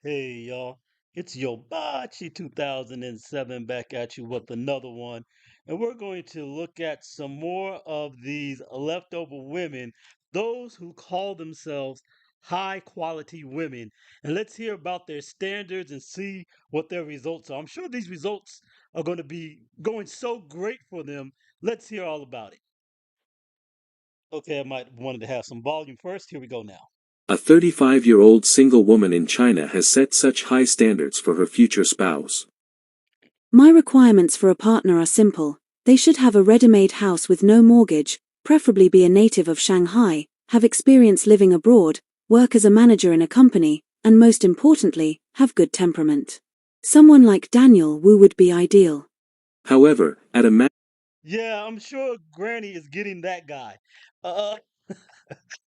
Hey y'all, it's Yobachi 2007 back at you with another one. And we're going to look at some more of these leftover women, those who call themselves high quality women. And let's hear about their standards and see what their results are. I'm sure these results are going to be going so great for them. Let's hear all about it. Okay, I might wanted to have some volume first. Here we go now. A 35-year-old single woman in China has set such high standards for her future spouse. My requirements for a partner are simple. They should have a ready-made house with no mortgage, preferably be a native of Shanghai, have experience living abroad, work as a manager in a company, and most importantly, have good temperament. Someone like Daniel Wu would be ideal. However, at a Yeah, I'm sure Granny is getting that guy. Uh,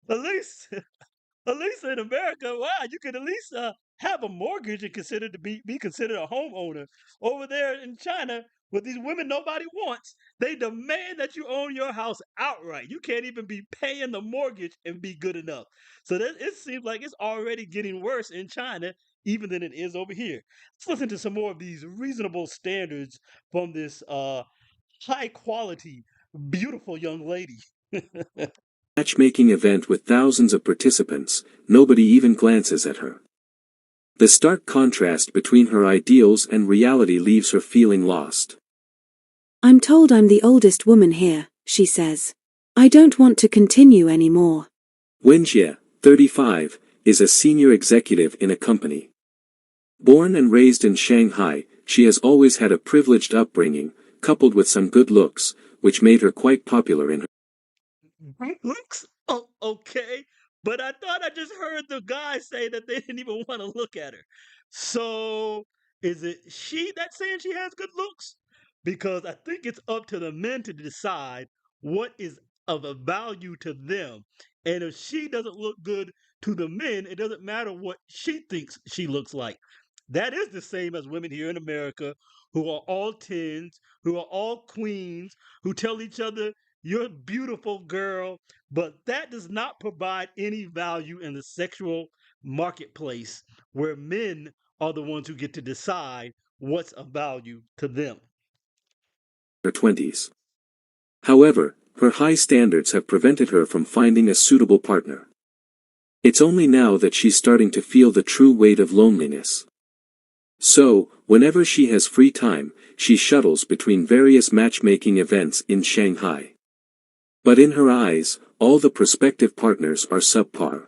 at least at least in America, wow, you could at least have a mortgage and consider to be considered a homeowner. Over there in China, with these women nobody wants, they demand that you own your house outright. You can't even be paying the mortgage and be good enough. So that it seems like it's already getting worse in China even than it is over here. Let's listen to some more of these reasonable standards from this high quality, beautiful young lady. matchmaking event with thousands of participants, nobody even glances at her. The stark contrast between her ideals and reality leaves her feeling lost. I'm told I'm the oldest woman here, she says. I don't want to continue anymore. Wenjie, 35, is a senior executive in a company. Born and raised in Shanghai, she has always had a privileged upbringing, coupled with some good looks, which made her quite popular in her Looks okay, but I thought I just heard the guy say that they didn't even want to look at her. So is it she that's saying she has good looks? Because I think it's up to the men to decide what is of a value to them. And if she doesn't look good to the men, it doesn't matter what she thinks she looks like. That is the same as women here in America who are all tens, who are all queens, who tell each other you're a beautiful girl, but that does not provide any value in the sexual marketplace where men are the ones who get to decide what's of value to them. 20s. However, her high standards have prevented her from finding a suitable partner. It's only now that she's starting to feel the true weight of loneliness. So, whenever she has free time, she shuttles between various matchmaking events in Shanghai. But in her eyes, all the prospective partners are subpar.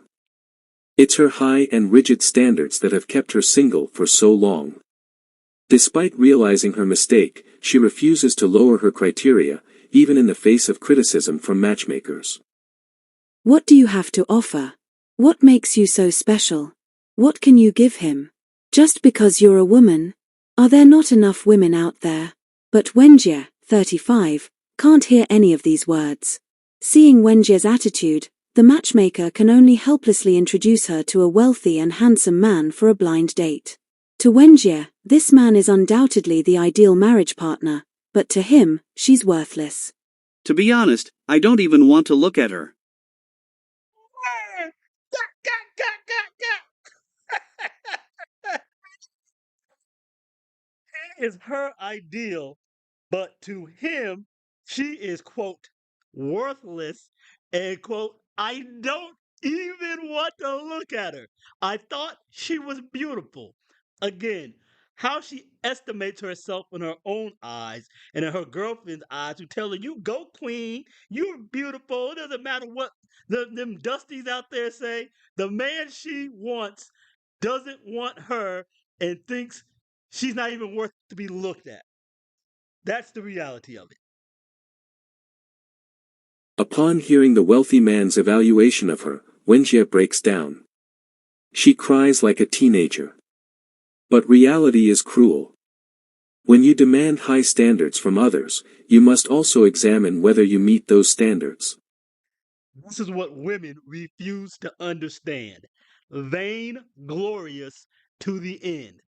It's her high and rigid standards that have kept her single for so long. Despite realizing her mistake, she refuses to lower her criteria, even in the face of criticism from matchmakers. What do you have to offer? What makes you so special? What can you give him? Just because you're a woman? Are there not enough women out there? But Wenjie, 35, can't hear any of these words. Seeing Wenjie's attitude, the matchmaker can only helplessly introduce her to a wealthy and handsome man for a blind date. To Wenjie, this man is undoubtedly the ideal marriage partner, but to him, she's worthless. To be honest, I don't even want to look at her. Is her ideal, but to him, she is, quote, worthless, and, quote, I don't even want to look at her. I thought she was beautiful. Again, how she estimates herself in her own eyes and in her girlfriend's eyes who tell her, you go, queen, you're beautiful. It doesn't matter what them dusties out there say. The man she wants doesn't want her and thinks she's not even worth to be looked at. That's the reality of it. Upon hearing the wealthy man's evaluation of her, Wenjie breaks down. She cries like a teenager. But reality is cruel. When you demand high standards from others, you must also examine whether you meet those standards. This is what women refuse to understand. Vain, glorious to the end.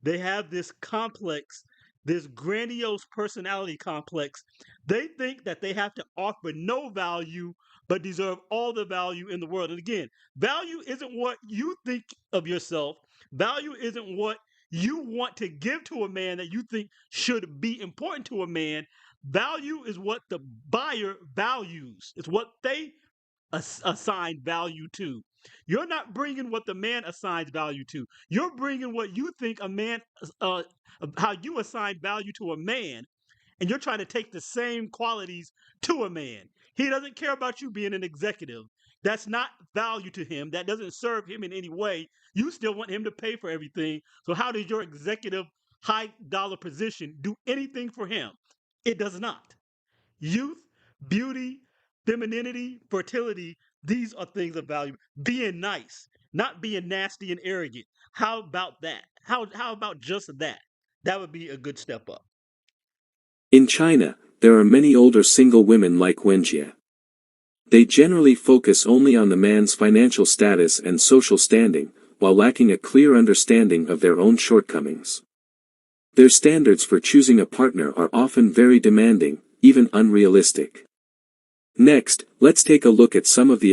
They have this complex, this grandiose personality complex. They think that they have to offer no value, but deserve all the value in the world. And again, value isn't what you think of yourself. Value isn't what you want to give to a man that you think should be important to a man. Value is what the buyer values. It's what they assign value to. You're not bringing what the man assigns value to. You're bringing what you think a man, uh, how you assign value to a man, and you're trying to take the same qualities to a man. He doesn't care about you being an executive. That's not value to him. That doesn't serve him in any way. You still want him to pay for everything. So, how does your executive high dollar position do anything for him? It does not. Youth, beauty, femininity, fertility, these are things of value. Being nice, not being nasty and arrogant. How about that? How about just that? That would be a good step up. In China, there are many older single women like Wenjie. They generally focus only on the man's financial status and social standing, while lacking a clear understanding of their own shortcomings. Their standards for choosing a partner are often very demanding, even unrealistic. Next, let's take a look at some of the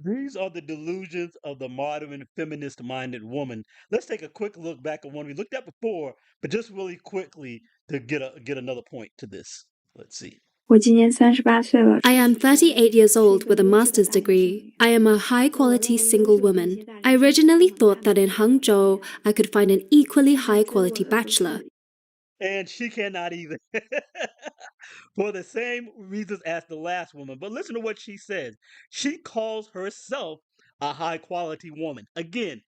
These are the delusions of the modern feminist minded woman. Let's take a quick look back at one we looked at before, but just really quickly to get another point to this. Let's see. 我今年38岁了。 I am 38 years old with a master's degree. I am a high-quality single woman. I originally thought that in Hangzhou, I could find an equally high-quality bachelor. And she cannot either. For the same reasons as the last woman. But listen to what she says. She calls herself a high quality woman. Again,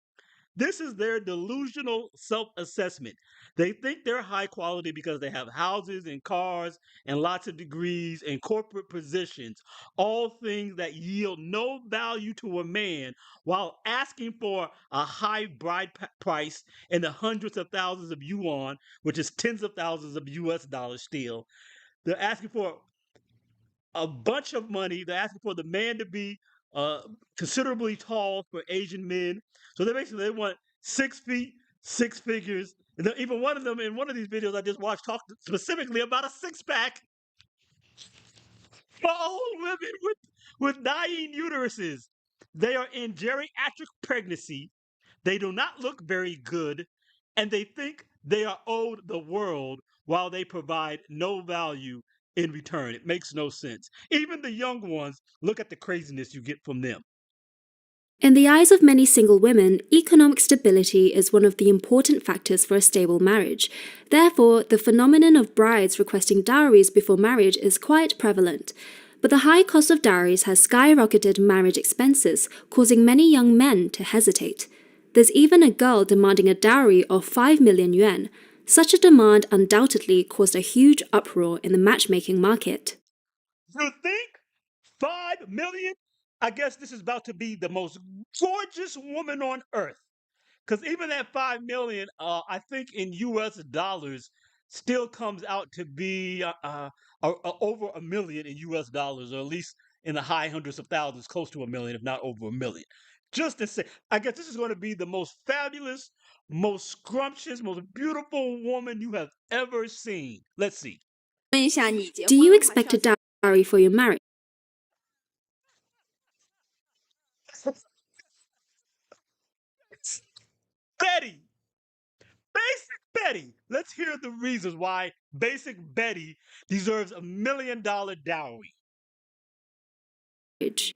this is their delusional self assessment. They think they're high quality because they have houses and cars and lots of degrees and corporate positions, all things that yield no value to a man while asking for a high bride price in the hundreds of thousands of yuan, which is tens of thousands of US dollars still. They're asking for a bunch of money. They're asking for the man to be uh, considerably tall for Asian men. So they want 6 feet, six figures. And even one of them in one of these videos I just watched talked specifically about a six pack for old women with dying uteruses. They are in geriatric pregnancy. They do not look very good, and they think they are owed the world while they provide no value in return. It makes no sense. Even the young ones, look at the craziness you get from them. In the eyes of many single women, economic stability is one of the important factors for a stable marriage. Therefore, the phenomenon of brides requesting dowries before marriage is quite prevalent. But the high cost of dowries has skyrocketed marriage expenses, causing many young men to hesitate. There's even a girl demanding a dowry of 5 million yuan. Such a demand undoubtedly caused a huge uproar in the matchmaking market. You think 5 million? I guess this is about to be the most gorgeous woman on earth. Because even that 5 million, I think in US dollars, still comes out to be over a million in US dollars, or at least in the high hundreds of thousands, close to a million, if not over a million. Just to say, I guess this is going to be the most fabulous, most scrumptious, most beautiful woman you have ever seen. Let's see. Do you expect a dowry for your marriage? Betty! Basic Betty! Let's hear the reasons why Basic Betty deserves $1 million dowry.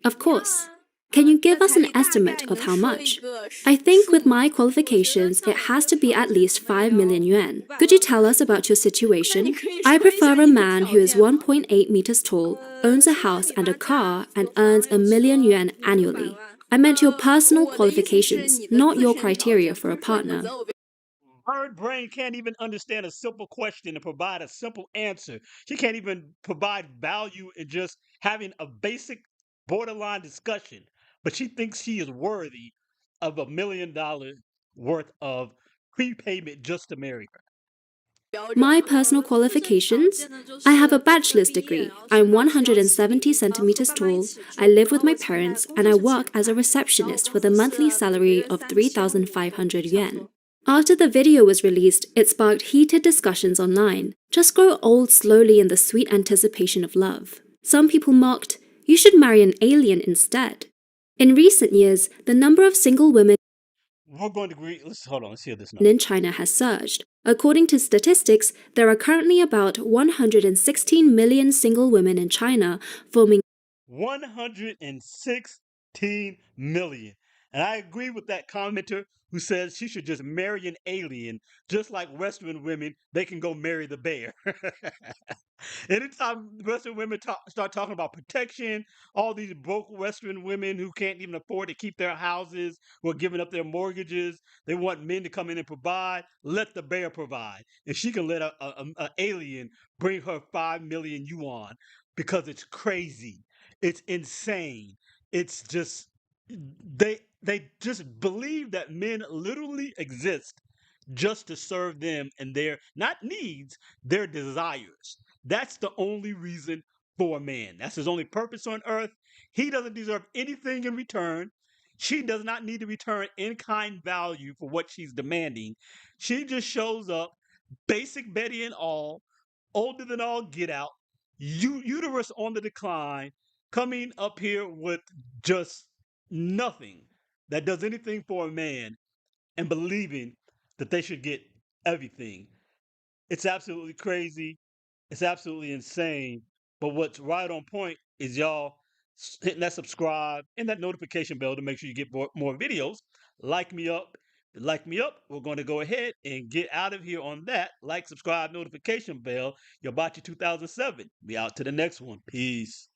Of course. Can you give us an estimate of how much? I think with my qualifications, it has to be at least 5 million yuan. Could you tell us about your situation? I prefer a man who is 1.8 meters tall, owns a house and a car, and earns 1 million yuan annually. I meant your personal qualifications, not your criteria for a partner. Her brain can't even understand a simple question and provide a simple answer. She can't even provide value in just having a basic borderline discussion. But she thinks she is worthy of $1 million worth of prepayment just to marry her. My personal qualifications? I have a bachelor's degree. I'm 170 centimeters tall. I live with my parents and I work as a receptionist with a monthly salary of 3,500 yuan. After the video was released, it sparked heated discussions online. Just grow old slowly in the sweet anticipation of love. Some people mocked, you should marry an alien instead. In recent years, the number of single women we're going to agree. Let's hold on. Let's hear this and number. in China has surged. According to statistics, there are currently about 116 million single women in China, forming 116 million. And I agree with that commenter who says she should just marry an alien, just like Western women, they can go marry the bear. Anytime Western women start talking about protection, all these broke Western women who can't even afford to keep their houses, who are giving up their mortgages, they want men to come in and provide. Let the bear provide, and she can let a alien bring her 5 million yuan because it's crazy, it's insane, it's just they just believe that men literally exist just to serve them and their not needs, their desires. That's the only reason for a man. That's his only purpose on earth. He doesn't deserve anything in return. She does not need to return in kind value for what she's demanding. She just shows up, basic Betty and all, older than all get out, uterus on the decline, coming up here with just nothing that does anything for a man and believing that they should get everything. It's absolutely crazy. It's absolutely insane. But what's right on point is y'all hitting that subscribe and that notification bell to make sure you get more videos. Like me up. Like me up. We're going to go ahead and get out of here on that. Like, subscribe, notification bell. Yabachi 2007. Be out to the next one. Peace.